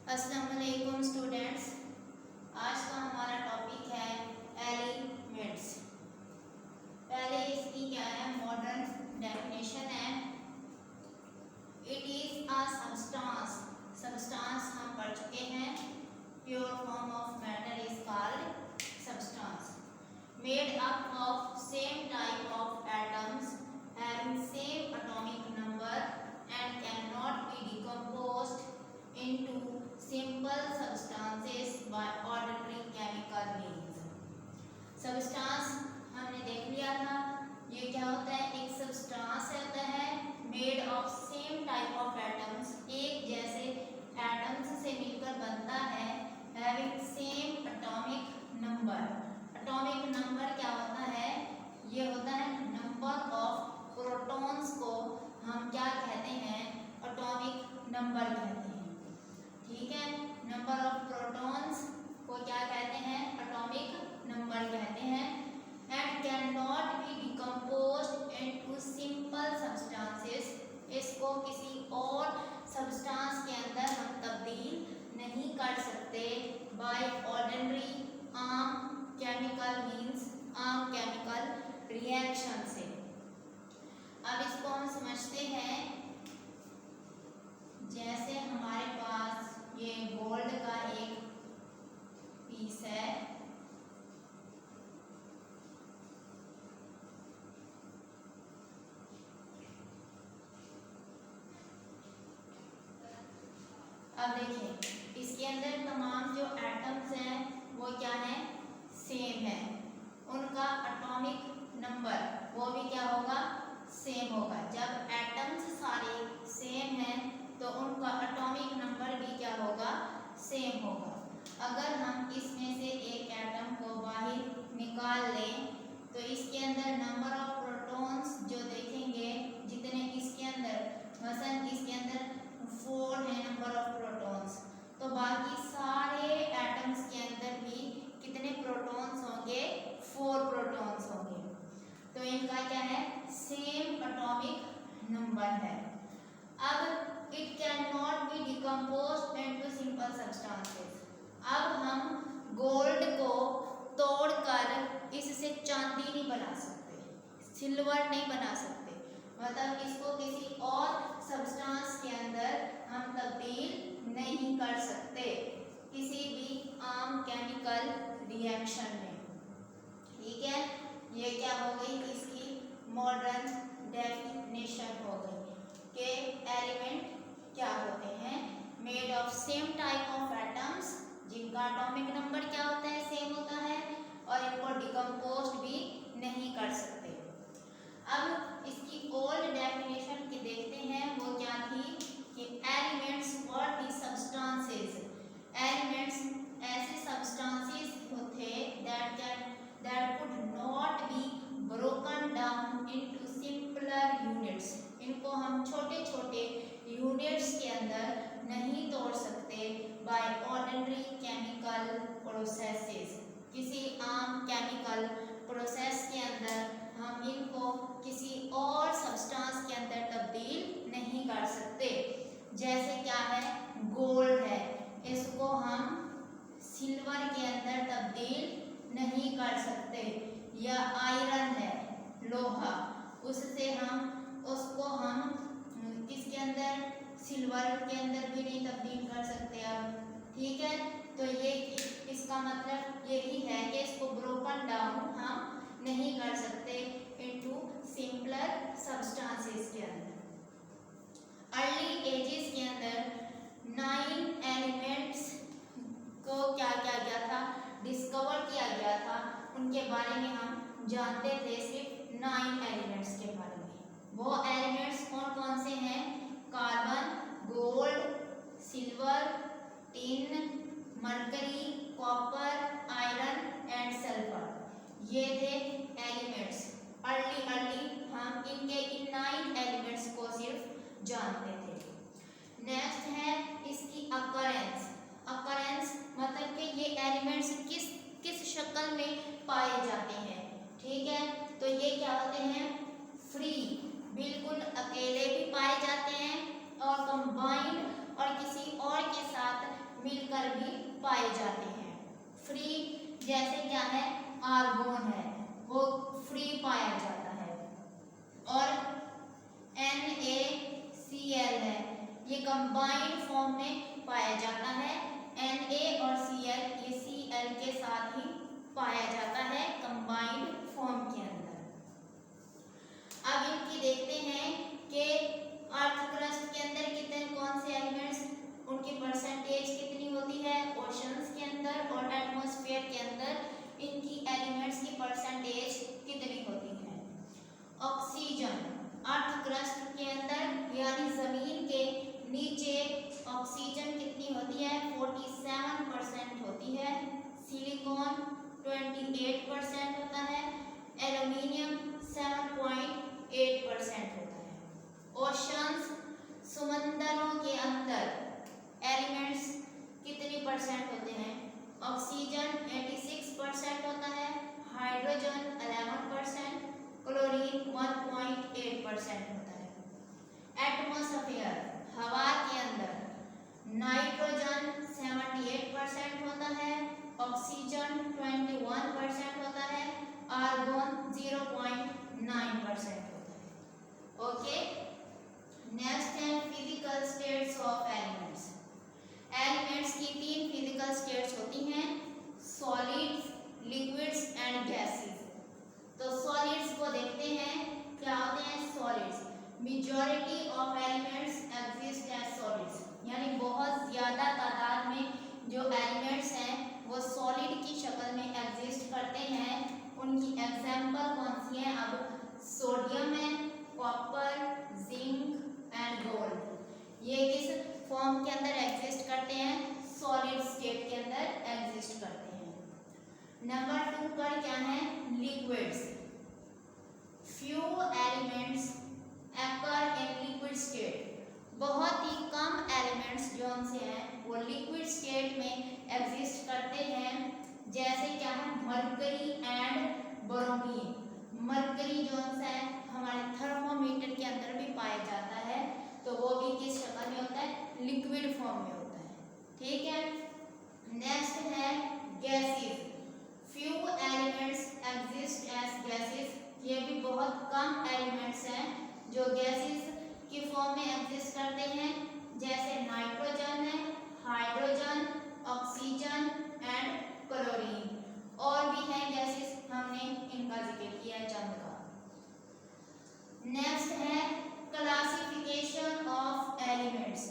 अस्सलाम वालेकुम स्टूडेंट्स। आज का हमारा टॉपिक है एलिमेंट्स। पहले इसकी क्या है मॉडर्न डेफिनेशन है। It is a substance. Substance हम पढ़ चुके हैं। Pure form of matter is called substance. Made up of same type of atoms having same atomic number and cannot be decomposed into simple substances by ordinary chemical means। substance हमने देख लिया था। ये क्या होता है, एक substance होता है made of same type of atoms, एक जैसे atoms से मिलकर बनता है। having same atomic number। atomic number क्या होता है, ये होता है number of protons को हम क्या कहते हैं, एटॉमिक नंबर कहते हैं। ठीक है, नंबर ऑफ प्रोटॉन्स को क्या कहते हैं, एटॉमिक नंबर कहते हैं। And can not be decomposed into simple substances. इसको किसी और सब्सटेंस के अंदर हम तब्दील नहीं कर सकते बाय ऑर्डिनरी आम केमिकल मींस, आम केमिकल रिएक्शन से। अब इसको हम समझते हैं। जैसे हमारे पास ये गोल्ड का एक पीस है, अब देखिए इसके अंदर तमाम जो एटम्स हैं वो क्या है, सेम है। उनका एटॉमिक नंबर वो भी क्या होगा, सेम होगा। जब एटम्स सारे सेम हैं तो उनका एटॉमिक नंबर भी क्या होगा, सेम होगा। अगर हम इसमें से एक एटम को बाहर निकाल लें तो इसके अंदर नंबर ऑफ प्रोटॉन्स जो देखेंगे, जितने इसके अंदर मसलन इसके अंदर 4 है नंबर ऑफ प्रोटॉन्स, तो बाकी सारे एटम्स के अंदर भी कितने प्रोटॉन्स होंगे, 4 प्रोटॉन्स होंगे। तो इनका क्या है, सेम एटॉमिक नंबर है। अब it can not be decomposed into simple substances. अब हम गोल्ड को तोड़कर इससे चांदी नहीं बना सकते, सिल्वर नहीं बना सकते, मतलब इसको किसी और सब्सटेंस के अंदर हम तब्दील नहीं कर सकते किसी भी आम केमिकल रिएक्शन में। ठीक है, ये क्या हो गई, इसकी मॉडर्न डेफिनेशन हो गई कि एलिमेंट क्या होते हैं, made of same type of atoms, जिनका एटॉमिक नंबर क्या होता है, सेम होता है, और इनको डिकम्पोज्ड भी नहीं कर सकते। अब इसकी ओल्ड डेफिनेशन की देखते हैं, वो क्या थी कि elements were the substances. Elements ऐसे सब्सटेंसेस थे that could not be broken down into simpler units। इनको हम छोटे छोटे यूनिट्स के अंदर नहीं तोड़ सकते by ordinary chemical processes। किसी आम केमिकल प्रोसेस के अंदर हम इनको किसी और सब्सटेंस के अंदर तब्दील नहीं कर सकते। जैसे क्या है, गोल्ड है, इसको हम सिल्वर के अंदर तब्दील नहीं कर सकते, या आयरन है, लोहा, उससे उसको हम किसके अंदर, सिल्वर के अंदर भी नहीं तब्दील कर सकते। अब ठीक है, तो ये इसका मतलब यही है कि इसको ब्रोकन डाउन हम नहीं कर सकते इनटू सिंपलर सब्सटेंसेस के अंदर। अर्ली एजेस के अंदर 9 एलिमेंट्स को क्या किया गया था, डिस्कवर किया गया था। उनके बारे में हम जानते थे सिर्फ 9 एलिमेंट्स के बारे में। वो एलिमेंट्स कौन कौन से हैं, carbon, gold, silver, tin, mercury, copper, iron and sulphur. ये थे एलिमेंट्स। अर्ली हम इनके इन 9 एलिमेंट्स को सिर्फ जानते थे। नेक्स्ट है इसकी अकरेंस। अकरेंस मतलब कि ये एलिमेंट्स किस शक्ल में पाए जाते हैं। ठीक है, तो ये क्या होते हैं, फ्री, बिल्कुल अकेले भी पाए जाते हैं, और कंबाइंड और किसी और के साथ मिलकर भी पाए जाते हैं। फ्री जैसे क्या है, आर्गोन है, वो फ्री पाया जाता है। और NaCl है, ये कंबाइंड फॉर्म में पाया जाता है। Na और Cl ये Cl के साथ ही पाया जाता है कंबाइंड फॉर्म के अंदर। अब इनकी देखते हैं कि अर्थ क्रस्ट के अंदर कितने कौन से एलिमेंट्स, उनकी परसेंटेज कितनी होती है ओशंस के अंदर और एटमॉस्फेयर के अंदर इनकी एलिमेंट्स की परसेंटेज कितनी होती है। ऑक्सीजन अर्थ क्रस्ट के अंदर यानी जमीन के नीचे ऑक्सीजन कितनी होती है, 47% होती है। सिलिकॉन 28% होता है। एल्युमिनियम 7.8% होता है। ओशंस समंदरों के अंदर एलिमेंट्स कितनी परसेंट होते हैं, ऑक्सीजन 86% होता है, हाइड्रोजन 11%, क्लोरीन 1.8% होता है। एटमॉस्फेयर हवा के अंदर नाइट्रोजन 78% होता है, ऑक्सीजन 21% होता है, आर्गोन 0.9% होता है। ओके, नेक्स्ट है physical states of elements. Elements की 3 फिजिकल स्टेट्स होती हैं, सॉलिड्स, लिक्विड्स एंड गैसेस। तो सॉलिड्स को देखते हैं, क्या होते हैं solids. Majority of elements exist as solids, यानी बहुत ज्यादा तादाद में जो एलिमेंट्स हैं वो सॉलिड की शक्ल में एग्जिस्ट करते हैं। उनकी एग्जांपल कौन सी है, अब सोडियम है, कॉपर, जिंक एंड गोल्ड। ये किस फॉर्म के अंदर एग्जिस्ट करते हैं, सॉलिड स्टेट के अंदर एग्जिस्ट करते हैं। नंबर 2 पर क्या है, liquids. Few elements occur in liquid state, बहुत ही कम एलिमेंट्स जो से हैं वो लिक्विड स्टेट में एग्जिस्ट करते हैं। जैसे क्या है, मरकरी एंड ब्रोमीन। मरकरी जो है हमारे थर्मोमीटर के अंदर भी पाया जाता है, तो वो भी किस शक्ल में होता है, लिक्विड फॉर्म में होता है। ठीक है, नेक्स्ट है gases. Few elements exist as gases, ये भी बहुत कम एलिमेंट्स हैं जो गैसेस की फॉर्म में एग्जिस्ट करते हैं। जैसे नाइट्रोजन है, हाइड्रोजन, ऑक्सीजन एंड क्लोरीन। और भी हैं गैसेस, हमने इनका जिक्र किया है चंद का। नेक्स्ट है क्लासिफिकेशन ऑफ एलिमेंट्स।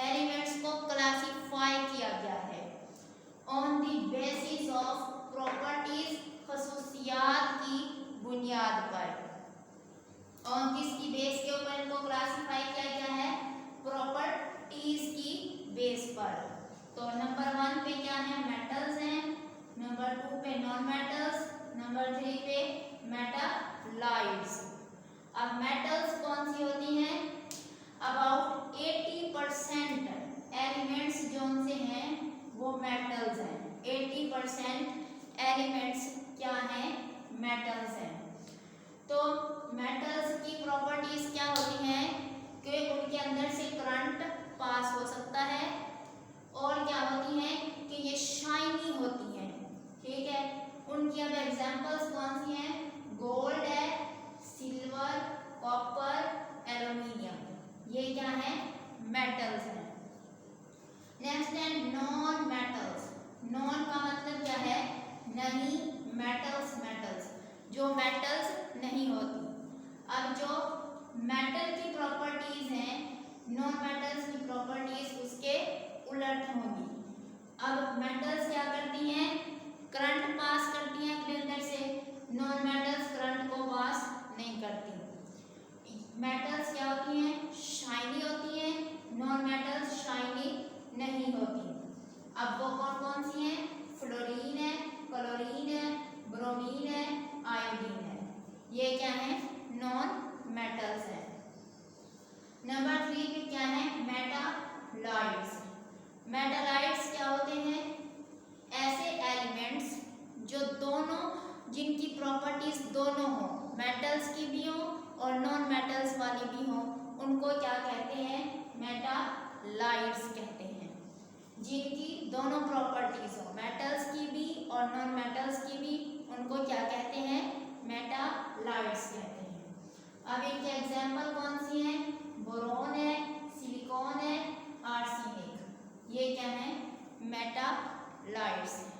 एलिमेंट्स को क्लासिफाई किया गया है on the basis of properties, खसूसियात की बुनियाद पर। और किसकी बेस के ऊपर इनको क्लासिफाई किया गया है, प्रॉपर्टीज की बेस पर। तो नंबर 1 पे क्या है, मेटल्स हैं, नंबर 2 पे नॉन मेटल्स, नंबर 3 पे मेटालाइट्स। अब मेटल्स कौन सी होती हैं, अबाउट 80% एलिमेंट्स जो से हैं वो मेटल्स हैं। 80% एलिमेंट्स क्या हैं, मेटल्स हैं। तो मेटल्स की प्रॉपर्टीज क्या होती हैं कि उनके अंदर से करंट पास हो सकता है, और क्या होती हैं कि ये शाइनी होती हैं। ठीक है, उनकी अब एग्जांपल्स कौन सी हैं, गोल्ड है, सिल्वर, कॉपर, एल्युमिनियम, ये क्या है, मेटल्स हैं। नेक्स्ट है नॉन मेटल्स। नॉन का मतलब क्या है, नहीं, मेटल्स, मेटल्स जो मेटल्स नहीं होती। अब जो मेटल की प्रॉपर्टीज हैं, नॉन मेटल्स की प्रॉपर्टीज उसके उलट होंगी। अब मेटल्स क्या करती हैं, करंट पास करती हैं अपने अंदर से, नॉन मेटल्स करंट को पास नहीं करती। मेटल्स क्या होती हैं, शाइनी होती हैं, नॉन मेटल्स शाइनी नहीं होती। अब वो कौन कौन सी हैं, फ्लोरीन है, क्लोरीन है, ब्रोमीन है, आयोडीन है, ये क्या है, नॉन मेटल्स है। नंबर 3 पे क्या है, मेटालाइट्स। मेटालाइट्स क्या होते हैं, ऐसे एलिमेंट्स जो दोनों, जिनकी प्रॉपर्टीज दोनों हो, मेटल्स की भी हो और नॉन मेटल्स वाली भी हो, उनको क्या कहते हैं, मेटालाइट्स कहते हैं। जिनकी दोनों प्रॉपर्टीज हो, मेटल्स की भी और नॉन मेटल्स की भी, उनको क्या कहते हैं, मेटालाइट्स कहते हैं। अब इनके एग्जाम्पल कौन सी हैं, बोरोन है, सिलिकॉन है, आर्सेनिक, ये क्या है, मेटालाइट्स हैं।